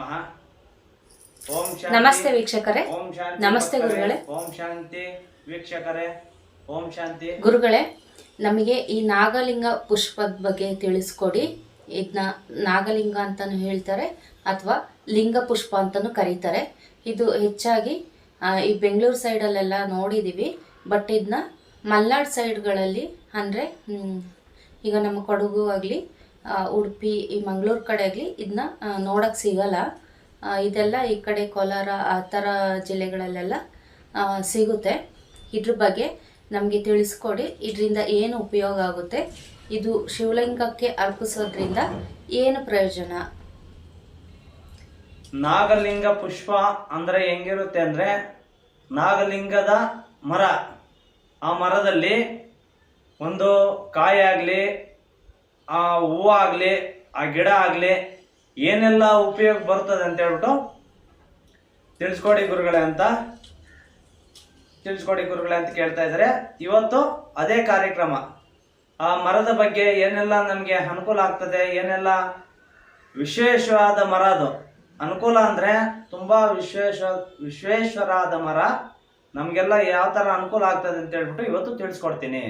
ನಮಃ. ಓಂ ಶಾಂತಿ. ನಮಸ್ತೆ ವೀಕ್ಷಕರೇ. ಓಂ ಶಾಂತಿ. ನಮಸ್ತೆ ಗುರುಗಳೇ. ಓಂ ಶಾಂತಿ ವೀಕ್ಷಕರೇ. ಓಂ ಶಾಂತಿ ಗುರುಗಳೇ. ನಮಗೆ ಈ ನಾಗಲಿಂಗ ಪುಷ್ಪದ ಬಗ್ಗೆ ತಿಳಿಸ್ಕೊಡಿ. ಇದನ್ನ ನಾಗಲಿಂಗ ಅಂತಾನು ಹೇಳ್ತಾರೆ ಅಥವಾ ಲಿಂಗ ಪುಷ್ಪ ಅಂತಾನು ಕರೀತಾರೆ. ಇದು ಹೆಚ್ಚಾಗಿ ಈ ಬೆಂಗಳೂರು ಸೈಡಲ್ಲೆಲ್ಲ ನೋಡಿದ್ದೀವಿ. ಬಟ್ ಇದನ್ನ ಮಲ್ನಾಡ್ ಸೈಡ್ಗಳಲ್ಲಿ ಅಂದರೆ ಈಗ ನಮ್ಮ ಕೊಡಗು ಆಗಲಿ, ಉಡುಪಿ, ಈ ಮಂಗಳೂರು ಕಡೆ ಆಗಲಿ ಇದನ್ನ ನೋಡೋಕ್ಕೆ ಸಿಗಲ್ಲ. ಇದೆಲ್ಲ ಈ ಕಡೆ ಕೋಲಾರ ಆ ಥರ ಜಿಲ್ಲೆಗಳಲ್ಲೆಲ್ಲ ಸಿಗುತ್ತೆ. ಇದ್ರ ಬಗ್ಗೆ ನಮಗೆ ತಿಳಿಸ್ಕೊಡಿ. ಇದರಿಂದ ಏನು ಉಪಯೋಗ ಆಗುತ್ತೆ, ಇದು ಶಿವಲಿಂಗಕ್ಕೆ ಅರ್ಪಿಸೋದ್ರಿಂದ ಏನು ಪ್ರಯೋಜನ? ನಾಗಲಿಂಗ ಪುಷ್ಪ ಅಂದ್ರೆ ಹೆಂಗಿರುತ್ತೆ ಅಂದ್ರೆ, ನಾಗಲಿಂಗದ ಮರ, ಆ ಮರದಲ್ಲಿ ಒಂದು ಕಾಯಿ ಆಗಲಿ, ಆ ಹೂವು ಆಗಲಿ, ಆ ಗಿಡ ಆಗಲಿ ಏನೆಲ್ಲ ಉಪಯೋಗ ಬರ್ತದೆ ಅಂತ ಹೇಳ್ಬಿಟ್ಟು ತಿಳಿಸ್ಕೊಡಿ ಗುರುಗಳೇ ಅಂತ ಕೇಳ್ತಾ ಇದ್ದಾರೆ. ಇವತ್ತು ಅದೇ ಕಾರ್ಯಕ್ರಮ. ಆ ಮರದ ಬಗ್ಗೆ ಏನೆಲ್ಲ ನಮಗೆ ಅನುಕೂಲ ಆಗ್ತದೆ, ಏನೆಲ್ಲ ವಿಶೇಷವಾದ ಮರ ಅದು. ಅನುಕೂಲ ಅಂದರೆ ತುಂಬ ವಿಶೇಷವಾದ ಮರ, ನಮಗೆಲ್ಲ ಯಾವ ಥರ ಅನುಕೂಲ ಆಗ್ತದೆ ಅಂತ ಹೇಳ್ಬಿಟ್ಟು ಇವತ್ತು ತಿಳಿಸ್ಕೊಡ್ತೀನಿ.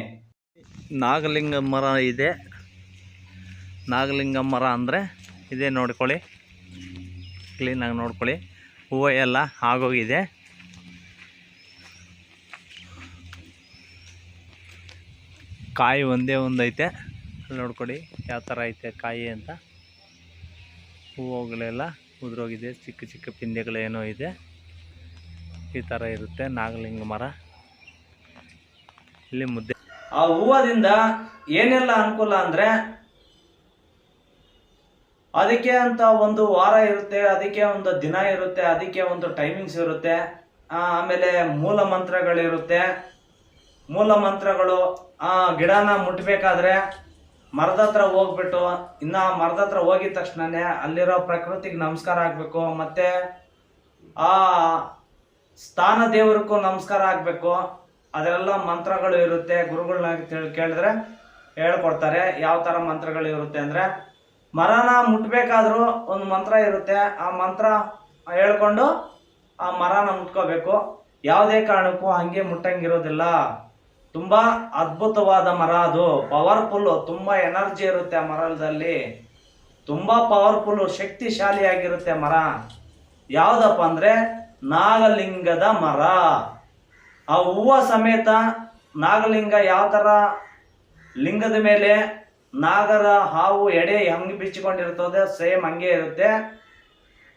ನಾಗಲಿಂಗ ಮರ ಇದೆ. ನಾಗಲಿಂಗ ಮರ ಅಂದರೆ ಇದೇ, ನೋಡ್ಕೊಳ್ಳಿ, ಕ್ಲೀನಾಗಿ ನೋಡ್ಕೊಳ್ಳಿ. ಹೂವು ಎಲ್ಲ ಆಗೋಗಿದೆ. ಕಾಯಿ ಒಂದೇ ಒಂದೈತೆ, ನೋಡ್ಕೊಳ್ಳಿ ಯಾವ ಥರ ಐತೆ ಕಾಯಿ ಅಂತ. ಹೂವುಗಳೆಲ್ಲ ಉದುರೋಗಿದೆ, ಚಿಕ್ಕ ಚಿಕ್ಕ ಪಿಂದೆಗಳೇನೋ ಇದೆ. ಈ ಥರ ಇರುತ್ತೆ ನಾಗಲಿಂಗ ಮರ. ಇಲ್ಲಿ ಮುದ್ದೆ. ಆ ಹೂವದಿಂದ ಏನೆಲ್ಲ ಅನುಕೂಲ ಅಂದರೆ, ಅದಕ್ಕೆ ಅಂತ ಒಂದು ವಾರ ಇರುತ್ತೆ, ಅದಕ್ಕೆ ಒಂದು ದಿನ ಇರುತ್ತೆ, ಅದಕ್ಕೆ ಒಂದು ಟೈಮಿಂಗ್ಸ್ ಇರುತ್ತೆ. ಆಮೇಲೆ ಮೂಲ ಮಂತ್ರಗಳಿರುತ್ತೆ. ಮೂಲ ಮಂತ್ರಗಳು ಆ ಗಿಡನ ಮುಟ್ಟಬೇಕಾದ್ರೆ ಮರದ ಹತ್ರ ಹೋಗ್ಬಿಟ್ಟು, ಇನ್ನು ಮರದ ಹತ್ರ ಹೋಗಿದ ತಕ್ಷಣನೇ ಅಲ್ಲಿರೋ ಪ್ರಕೃತಿಗೆ ನಮಸ್ಕಾರ ಆಗಬೇಕು. ಮತ್ತೆ ಆ ಸ್ಥಾನ ದೇವರಿಗೂ ನಮಸ್ಕಾರ ಆಗಬೇಕು. ಅದರೆಲ್ಲ ಮಂತ್ರಗಳು ಇರುತ್ತೆ. ಗುರುಗಳನ್ನ ಕೇಳಿದ್ರೆ ಹೇಳ್ಕೊಡ್ತಾರೆ ಯಾವ ಥರ ಮಂತ್ರಗಳು ಇರುತ್ತೆ ಅಂದರೆ, ಮರನ ಮುಟ್ಬೇಕಾದ್ರೂ ಒಂದು ಮಂತ್ರ ಇರುತ್ತೆ. ಆ ಮಂತ್ರ ಹೇಳ್ಕೊಂಡು ಆ ಮರನ ಮುಟ್ಕೋಬೇಕು. ಯಾವುದೇ ಕಾರಣಕ್ಕೂ ಹಂಗೆ ಮುಟ್ಟಂಗಿರೋದಿಲ್ಲ. ತುಂಬ ಅದ್ಭುತವಾದ ಮರ ಅದು, ಪವರ್ಫುಲ್ಲು, ತುಂಬ ಎನರ್ಜಿ ಇರುತ್ತೆ ಆ ಮರದಲ್ಲಿ, ತುಂಬ ಪವರ್ಫುಲ್ಲು, ಶಕ್ತಿಶಾಲಿಯಾಗಿರುತ್ತೆ ಮರ. ಯಾವುದಪ್ಪ ಅಂದರೆ ನಾಗಲಿಂಗದ ಮರ. ಆ ಹೂವು ಸಮೇತ ನಾಗಲಿಂಗ ಯಾವ ಥರ ಲಿಂಗದ ಮೇಲೆ ನಾಗರ ಹಾವು ಎಡೆ ಹೆಂಗೆ ಬಿಚ್ಚಿಕೊಂಡಿರ್ತದೆ, ಸೇಮ್ ಹಂಗೆ ಇರುತ್ತೆ.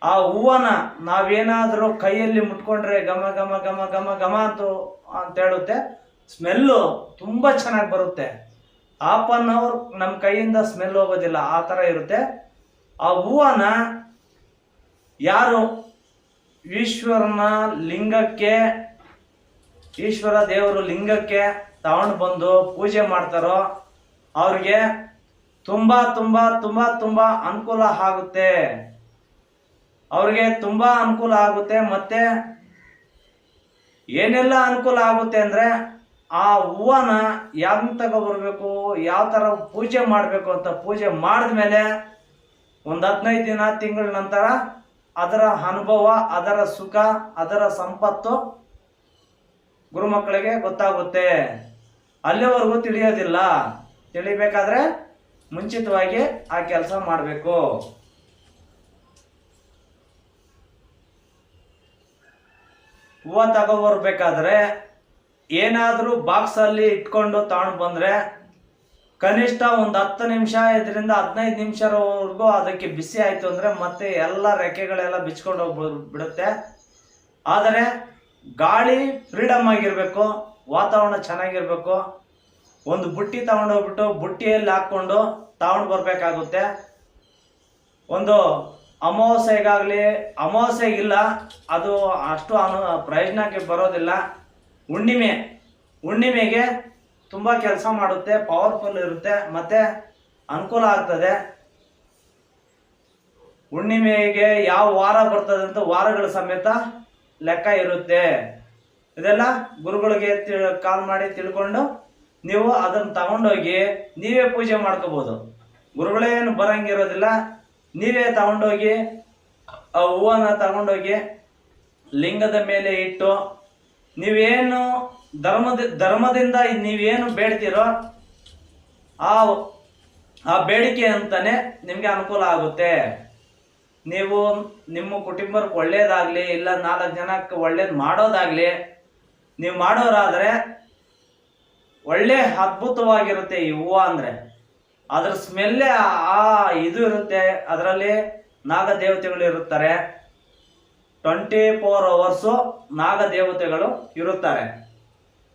ಆ ಹೂವನ ನಾವೇನಾದರೂ ಕೈಯಲ್ಲಿ ಮುಟ್ಕೊಂಡ್ರೆ ಘಮ ಘಮ ಘಮ ಘಮ ಘಮ ಅಂತ ಹೇಳುತ್ತೆ. ಸ್ಮೆಲ್ಲು ತುಂಬ ಚೆನ್ನಾಗಿ ಬರುತ್ತೆ. ಹಾಫ್ ಅನ್ ಅವರ್ ನಮ್ಮ ಕೈಯಿಂದ ಸ್ಮೆಲ್ ಹೋಗೋದಿಲ್ಲ, ಆ ಥರ ಇರುತ್ತೆ. ಆ ಹೂವನ ಯಾರು ಈಶ್ವರನ ಲಿಂಗಕ್ಕೆ, ಈಶ್ವರ ದೇವರು ಲಿಂಗಕ್ಕೆ ತಗೊಂಡು ಬಂದು ಪೂಜೆ ಮಾಡ್ತಾರೋ ಅವ್ರಿಗೆ ತುಂಬ ತುಂಬ ತುಂಬ ತುಂಬ ಅನುಕೂಲ ಆಗುತ್ತೆ. ಅವ್ರಿಗೆ ತುಂಬ ಅನುಕೂಲ ಆಗುತ್ತೆ. ಮತ್ತೆ ಏನೆಲ್ಲ ಅನುಕೂಲ ಆಗುತ್ತೆ ಅಂದರೆ, ಆ ಹೂವನ ಯಾವ ತಗೊಬರ್ಬೇಕು, ಯಾವ ಥರ ಪೂಜೆ ಮಾಡಬೇಕು ಅಂತ ಪೂಜೆ ಮಾಡಿದ್ಮೇಲೆ ಒಂದು 15 ದಿನ, ತಿಂಗಳ ನಂತರ ಅದರ ಅನುಭವ, ಅದರ ಸುಖ, ಅದರ ಸಂಪತ್ತು ಗುರುಮಕ್ಕಳಿಗೆ ಗೊತ್ತಾಗುತ್ತೆ. ಅಲ್ಲಿವರೆಗೂ ತಿಳಿಯೋದಿಲ್ಲ. ತಿಳಿಬೇಕಾದ್ರೆ ಮುಂಚಿತವಾಗಿ ಆ ಕೆಲಸ ಮಾಡಬೇಕು. ಹೂವು ತಗೊಬರ್ಬೇಕಾದ್ರೆ ಏನಾದರೂ ಬಾಕ್ಸಲ್ಲಿ ಇಟ್ಕೊಂಡು ತಗೊಂಡು ಬಂದರೆ ಕನಿಷ್ಠ ಒಂದು 10 ನಿಮಿಷ, 15 ನಿಮಿಷವರೆಗೂ ಅದಕ್ಕೆ ಬಿಸಿ ಆಯಿತು ಅಂದರೆ ಮತ್ತೆ ಎಲ್ಲ ರೆಕ್ಕೆಗಳೆಲ್ಲ ಬಿಚ್ಕೊಂಡು ಹೋಗ್ಬಿಡುತ್ತೆ. ಆದರೆ ಗಾಳಿ ಫ್ರೀಡಮ್ ಆಗಿರಬೇಕು, ವಾತಾವರಣ ಚೆನ್ನಾಗಿರಬೇಕು. ಒಂದು ಬುಟ್ಟಿ ತಗೊಂಡೋಗ್ಬಿಟ್ಟು ಬುಟ್ಟಿಯಲ್ಲಿ ಹಾಕ್ಕೊಂಡು ತಗೊಂಡು ಬರಬೇಕಾಗುತ್ತೆ. ಒಂದು ಅಮಾವಾಸ್ಯೆಗಾಗಲಿ, ಅಮಾವಾಸ್ಯೆಗಿಲ್ಲ, ಅದು ಅಷ್ಟು ಪ್ರಯೋಜನಕ್ಕೆ ಬರೋದಿಲ್ಲ. ಹುಣ್ಣಿಮೆಗೆ ತುಂಬ ಕೆಲಸ ಮಾಡುತ್ತೆ, ಪವರ್ಫುಲ್ ಇರುತ್ತೆ, ಮತ್ತು ಅನುಕೂಲ ಆಗ್ತದೆ. ಹುಣ್ಣಿಮೆಗೆ ಯಾವ ವಾರ ಬರ್ತದೆ ಅಂತ ವಾರಗಳ ಸಮೇತ ಲೆಕ್ಕ ಇರುತ್ತೆ. ಇದೆಲ್ಲ ಗುರುಗಳಿಗೆ ಕಾಲ್ ಮಾಡಿ ತಿಳ್ಕೊಂಡು ನೀವು ಅದನ್ನು ತಗೊಂಡೋಗಿ ನೀವೇ ಪೂಜೆ ಮಾಡ್ಕೋಬೋದು. ಗುರುಗಳೇನು ಬರಂಗಿರೋದಿಲ್ಲ. ನೀವೇ ತಗೊಂಡೋಗಿ ಆ ಹೂವನ್ನ ತಗೊಂಡೋಗಿ ಲಿಂಗದ ಮೇಲೆ ಇಟ್ಟು ನೀವೇನು ಧರ್ಮದಿಂದ ನೀವೇನು ಬೇಡ್ತೀರೋ ಆ ಆ ಬೇಡಿಕೆ ಅಂತಾನೆ ನಿಮ್ಗೆ ಅನುಕೂಲ ಆಗುತ್ತೆ. ನೀವು ನಿಮ್ಮ ಕುಟುಂಬಕ್ಕೆ ಒಳ್ಳೇದಾಗ್ಲಿ, ಇಲ್ಲ 4 ಜನಕ್ಕೆ ಒಳ್ಳೇದ್ ಮಾಡೋದಾಗ್ಲಿ ನೀವು ಮಾಡೋರಾದ್ರೆ ಒಳ್ಳೆ ಅದ್ಭುತವಾಗಿರುತ್ತೆ ಈ ಹೂವು ಅಂದ್ರೆ. ಅದ್ರ ಸ್ಮೆಲ್ಲೇ ಆ ಇದು ಇರುತ್ತೆ. ಅದರಲ್ಲಿ ನಾಗ ದೇವತೆಗಳು ಇರುತ್ತಾರೆ. 24 hours ನಾಗ ದೇವತೆಗಳು ಇರುತ್ತಾರೆ.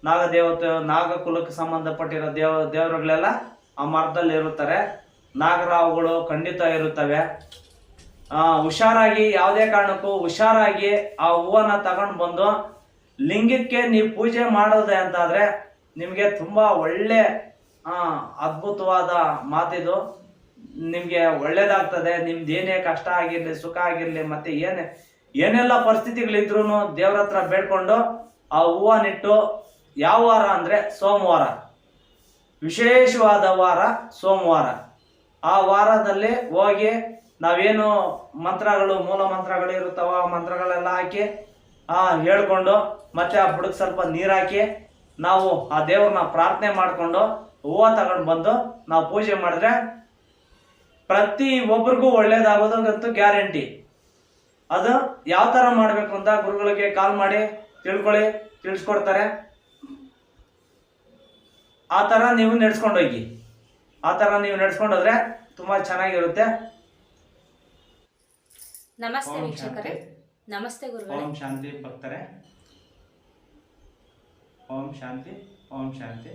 ನಾಗ ಕುಲಕ್ಕೆ ಸಂಬಂಧಪಟ್ಟಿರೋ ದೇವರುಗಳೆಲ್ಲ ಆ ಮರದಲ್ಲಿ ಇರುತ್ತಾರೆ. ನಾಗರಾವುಗಳು ಖಂಡಿತ ಇರುತ್ತವೆ. ಹುಷಾರಾಗಿ, ಯಾವುದೇ ಕಾರಣಕ್ಕೂ ಹುಷಾರಾಗಿ ಆ ಹೂವನ್ನ ತಗೊಂಡು ಬಂದು ಲಿಂಗಕ್ಕೆ ನೀವು ಪೂಜೆ ಮಾಡೋದೆ ಅಂತಾದ್ರೆ ನಿಮಗೆ ತುಂಬಾ ಒಳ್ಳೆ ಅದ್ಭುತವಾದ ಮಾತಿದು. ನಿಮ್ಗೆ ಒಳ್ಳೇದಾಗ್ತದೆ. ನಿಮ್ದು ಏನೇ ಕಷ್ಟ ಆಗಿರ್ಲಿ, ಸುಖ ಆಗಿರ್ಲಿ, ಮತ್ತೆ ಏನೆಲ್ಲ ಪರಿಸ್ಥಿತಿಗಳಿದ್ರು ದೇವ್ರ ಹತ್ರ ಬೇಡ್ಕೊಂಡು ಆ ಹೂವನ್ನಿಟ್ಟು, ಯಾವ ವಾರ ಅಂದ್ರೆ ಸೋಮವಾರ, ವಿಶೇಷವಾದ ವಾರ ಸೋಮವಾರ. ಆ ವಾರದಲ್ಲಿ ಹೋಗಿ ನಾವೇನು ಮಂತ್ರಗಳು, ಮೂಲ ಮಂತ್ರಗಳು ಇರುತ್ತವ, ಆ ಮಂತ್ರಗಳೆಲ್ಲ ಹಾಕಿ ಹೇಳ್ಕೊಂಡು ಮತ್ತೆ ಆ ಬುಡಕ್ಕೆ ಸ್ವಲ್ಪ ನೀರು ಹಾಕಿ ನಾವು ಆ ದೇವ್ರನ್ನ ಪ್ರಾರ್ಥನೆ ಮಾಡಿಕೊಂಡು ಹೂವು ತಗೊಂಡು ಬಂದು ನಾವು ಪೂಜೆ ಮಾಡಿದ್ರೆ ಪ್ರತಿ ಒಬ್ರಿಗೂ ಒಳ್ಳೇದಾಗೋದಂತೂ ಗ್ಯಾರಂಟಿ. ಅದು ಯಾವ ತರ ಮಾಡ್ಬೇಕು ಅಂತ ಗುರುಗಳಿಗೆ ಕಾಲ್ ಮಾಡಿ ತಿಳಿಸ್ಕೊಡ್ತಾರೆ. ಆ ತರ ನೀವು ನಡ್ಸ್ಕೊಂಡೋಗಿ, ಆ ತರ ನೀವು ನಡ್ಸ್ಕೊಂಡೋದ್ರೆ ತುಂಬಾ ಚೆನ್ನಾಗಿರುತ್ತೆ. ನಮಸ್ತೆ ವೀಕ್ಷಕರೇ. ನಮಸ್ತೆ ಗುರುಗಳೇ. ಓಂ ಶಾಂತಿ ಭಕ್ತರೇ. ಓಂ ಶಾಂತಿ, ಓಂ ಶಾಂತಿ.